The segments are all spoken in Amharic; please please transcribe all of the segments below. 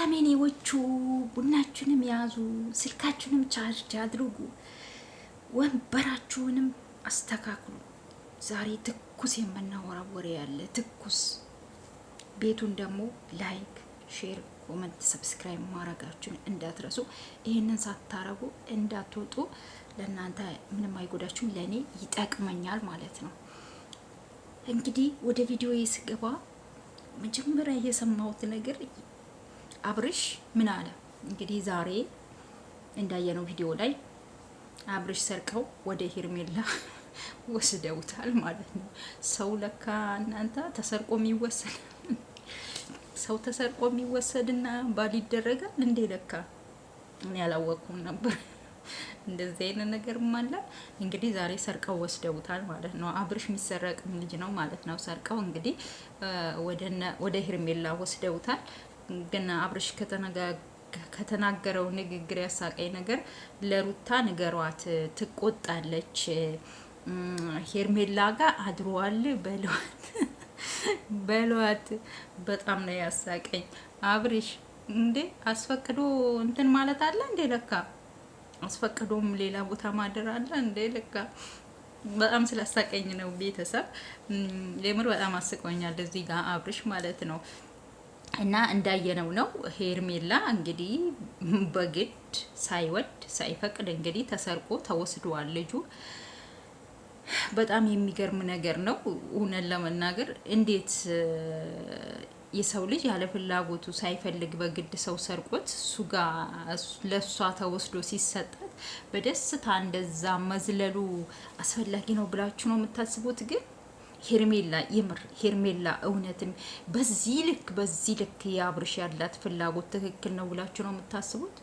ሰላም የኔዎቹ ቡናችሁንም ያዙ፣ ስልካችሁንም ቻርጅ አድርጉ፣ ወንበራችሁንም አስተካክሉ። ዛሬ ትኩስ የምናወራ ወሬ ያለ ትኩስ። ቤቱን ደግሞ ላይክ፣ ሼር፣ ኮመንት፣ ሰብስክራይብ ማድረጋችሁን እንዳትረሱ። ይህንን ሳታረጉ እንዳትወጡ። ለእናንተ ምንም አይጎዳችሁም፣ ለእኔ ይጠቅመኛል ማለት ነው። እንግዲህ ወደ ቪዲዮ ስገባ መጀመሪያ የሰማሁት ነገር አብርሽ ምን አለ? እንግዲህ ዛሬ እንዳየነው ቪዲዮ ላይ አብርሽ ሰርቀው ወደ ሄርሜላ ወስደውታል ማለት ነው። ሰው ለካ እናንተ ተሰርቆ የሚወሰድ ሰው ተሰርቆ የሚወሰድና ባል ይደረጋል እንዴ? ለካ እኔ ያላወቅኩም ነበር። እንደዚህ አይነት ነገር አለ። እንግዲህ ዛሬ ሰርቀው ወስደውታል ማለት ነው። አብርሽ የሚሰረቅ ልጅ ነው ማለት ነው። ሰርቀው እንግዲህ ወደ ሄርሜላ ወስደውታል። ግን አብርሽ ከተናገረው ንግግር ያሳቀኝ ነገር ለሩታ ንገሯት ትቆጣለች፣ ሄርሜላ ጋር አድሯል በሏት። በጣም ነው ያሳቀኝ። አብርሽ እንዴ አስፈቅዶ እንትን ማለት አለ እንዴ? ለካ አስፈቅዶም ሌላ ቦታ ማደር አለ እንዴ? ለካ በጣም ስላሳቀኝ ነው ቤተሰብ። የምር በጣም አስቆኛል እዚህ ጋር አብርሽ ማለት ነው። እና እንዳየነው ነው ሄርሜላ እንግዲህ በግድ ሳይወድ ሳይፈቅድ እንግዲህ ተሰርቆ ተወስዷል ልጁ። በጣም የሚገርም ነገር ነው እውነት ለመናገር። እንዴት የሰው ልጅ ያለ ፍላጎቱ ሳይፈልግ በግድ ሰው ሰርቆት እሱ ጋር ለሷ ተወስዶ ሲሰጣት በደስታ እንደዛ መዝለሉ አስፈላጊ ነው ብላችሁ ነው የምታስቡት? ግን ሄርሜላ የምር ሄርሜላ እውነትም በዚህ ልክ የአብርሽ ያላት ፍላጎት ትክክል ነው ብላችሁ ነው የምታስቡት?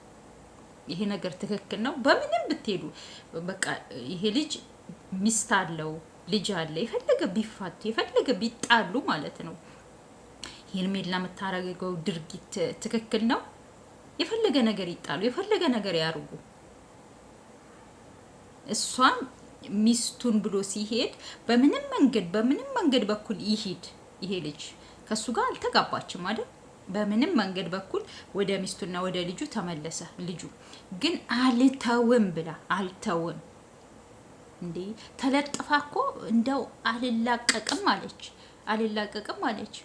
ይሄ ነገር ትክክል ነው? በምንም ብትሄዱ በቃ ይሄ ልጅ ሚስት አለው፣ ልጅ አለ። የፈለገ ቢፋቱ የፈለገ ቢጣሉ ማለት ነው ሄርሜላ የምታረገው ድርጊት ትክክል ነው? የፈለገ ነገር ይጣሉ፣ የፈለገ ነገር ያርጉ፣ እሷን ሚስቱን ብሎ ሲሄድ በምንም መንገድ በኩል ይሄድ ይሄ ልጅ ከሱ ጋር አልተጋባችም አይደል? በምንም መንገድ በኩል ወደ ሚስቱና ወደ ልጁ ተመለሰ። ልጁ ግን አልተውም ብላ አልተውም እንዴ ተለጥፋ እኮ እንደው አልላቀቅም አለች።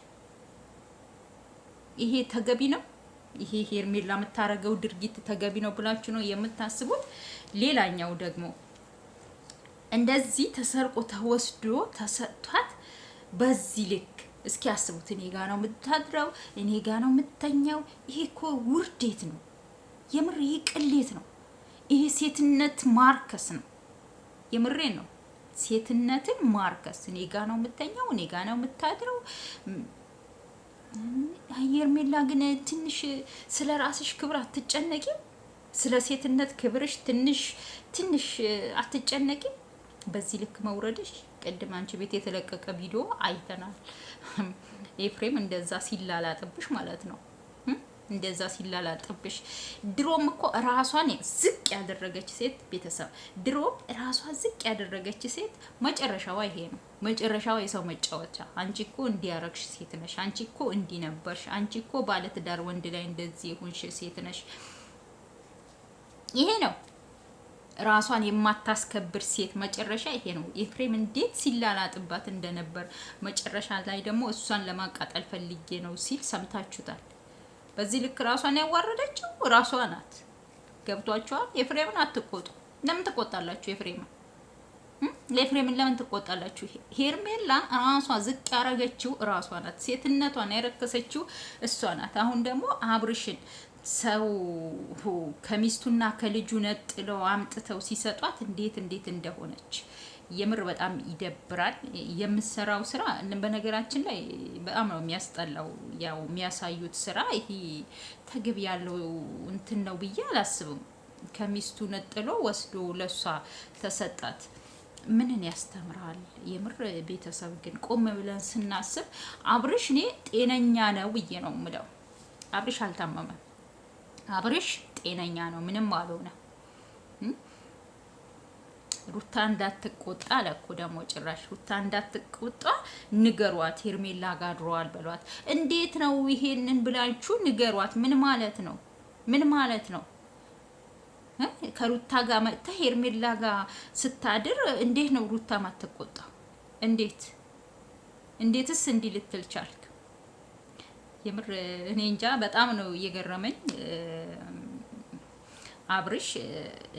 ይሄ ተገቢ ነው? ይሄ ሄርሜላ የምታረገው ድርጊት ተገቢ ነው ብላችሁ ነው የምታስቡት? ሌላኛው ደግሞ እንደዚህ ተሰርቆ ተወስዶ ተሰጥቷት በዚህ ልክ እስኪ አስቡት። እኔ ጋ ነው የምታድረው፣ እኔ ጋ ነው የምተኛው። ይሄ እኮ ውርዴት ነው የምር። ይሄ ቅሌት ነው። ይሄ ሴትነት ማርከስ ነው። የምሬን ነው። ሴትነትን ማርከስ። እኔ ጋ ነው የምተኛው፣ እኔ ጋ ነው የምታድረው። ሄርሜላ ግን ትንሽ ስለ ራስሽ ክብር አትጨነቂም? ስለ ሴትነት ክብርሽ ትንሽ አትጨነቂም? በዚህ ልክ መውረድሽ። ቅድም አንቺ ቤት የተለቀቀ ቪዲዮ አይተናል። ኤፍሬም እንደዛ ሲላላጥብሽ ማለት ነው። እንደዛ ሲላላጥብሽ። ድሮም እኮ ራሷን ዝቅ ያደረገች ሴት ቤተሰብ፣ ድሮም ራሷን ዝቅ ያደረገች ሴት መጨረሻዋ ይሄ ነው። መጨረሻዋ የሰው መጫወቻ። አንቺ እኮ እንዲያረግሽ ሴት ነሽ፣ አንቺ እኮ እንዲነበርሽ፣ አንቺ እኮ ባለትዳር ወንድ ላይ እንደዚህ የሆንሽ ሴት ነሽ። ይሄ ነው ራሷን የማታስከብር ሴት መጨረሻ ይሄ ነው። ኤፍሬም እንዴት ሲላላጥባት እንደነበር መጨረሻ ላይ ደግሞ እሷን ለማቃጠል ፈልጌ ነው ሲል ሰምታችሁታል። በዚህ ልክ ራሷን ያዋረደችው ራሷ ናት። ገብቷችኋል? ኤፍሬምን አትቆጡ። ለምን ትቆጣላችሁ? ለኤፍሬምን ለምን ትቆጣላችሁ? ሄርሜላ ራሷ ዝቅ ያረገችው ራሷ ናት። ሴትነቷን ያረከሰችው እሷ ናት። አሁን ደግሞ አብርሽን ሰው ከሚስቱና ከልጁ ነጥለው አምጥተው ሲሰጧት እንዴት እንደሆነች የምር በጣም ይደብራል። የምሰራው ስራ በነገራችን ላይ በጣም ነው የሚያስጠላው። ያው የሚያሳዩት ስራ ይሄ ተገቢ ያለው እንትን ነው ብዬ አላስብም። ከሚስቱ ነጥሎ ወስዶ ለሷ ተሰጣት። ምንን ያስተምራል? የምር ቤተሰብ ግን ቆም ብለን ስናስብ አብርሽ እኔ ጤነኛ ነው ብዬ ነው የምለው። አብርሽ አልታመመም። አብርሽ ጤነኛ ነው፣ ምንም አልሆነ። ሩታ እንዳትቆጣ አለ እኮ ደግሞ ጭራሽ ሩታ እንዳትቆጣ ንገሯት፣ ሄርሜላ ጋር ድሯል በሏት። እንዴት ነው ይሄንን ብላችሁ ንገሯት? ምን ማለት ነው? ምን ማለት ነው? ከሩታ ጋር መጥታ ሄርሜላ ጋር ስታድር እንዴት ነው ሩታ ማትቆጣ? እንዴትስ እንዲህ ልትል ቻልክ? የምር እኔ እንጃ፣ በጣም ነው እየገረመኝ። አብርሽ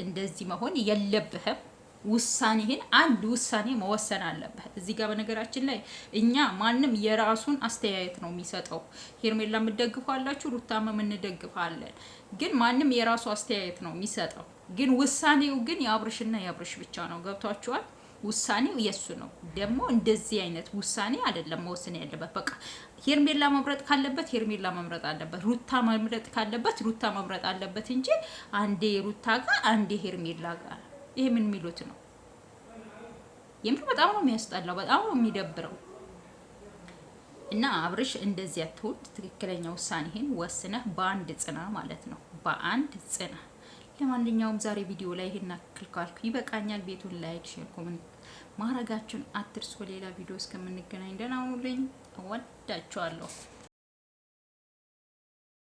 እንደዚህ መሆን የለብህም። ውሳኔህን አንድ ውሳኔ መወሰን አለብህ እዚህ ጋር። በነገራችን ላይ እኛ ማንም የራሱን አስተያየት ነው የሚሰጠው። ሄርሜላ የምትደግፋላችሁ፣ ሩታም የምንደግፋለን። ግን ማንም የራሱ አስተያየት ነው የሚሰጠው። ግን ውሳኔው ግን የአብርሽና የአብርሽ ብቻ ነው። ገብቷችኋል? ውሳኔው የሱ ነው። ደግሞ እንደዚህ አይነት ውሳኔ አይደለም መወሰን ያለበት። በቃ ሄርሜላ መምረጥ ካለበት ሄርሜላ መምረጥ አለበት፣ ሩታ መምረጥ ካለበት ሩታ መምረጥ አለበት እንጂ አንዴ ሩታ ጋር አንዴ ሄርሜላ ጋር ይሄ ምን የሚሉት ነው? የምር በጣም ነው የሚያስጠላው፣ በጣም ነው የሚደብረው። እና አብርሽ እንደዚህ አትሁን። ትክክለኛ ውሳኔህን ወስነህ በአንድ ጽና ማለት ነው፣ በአንድ ጽና። ለማንኛውም ዛሬ ቪዲዮ ላይ ይሄን አክል ካልኩ ይበቃኛል። ቤቱን ላይክ፣ ሼር፣ ኮሜንት ማድረጋችሁን አትርሱ። ሌላ ቪዲዮ እስከምንገናኝ ደህና ሁኑልኝ። እወዳችኋለሁ።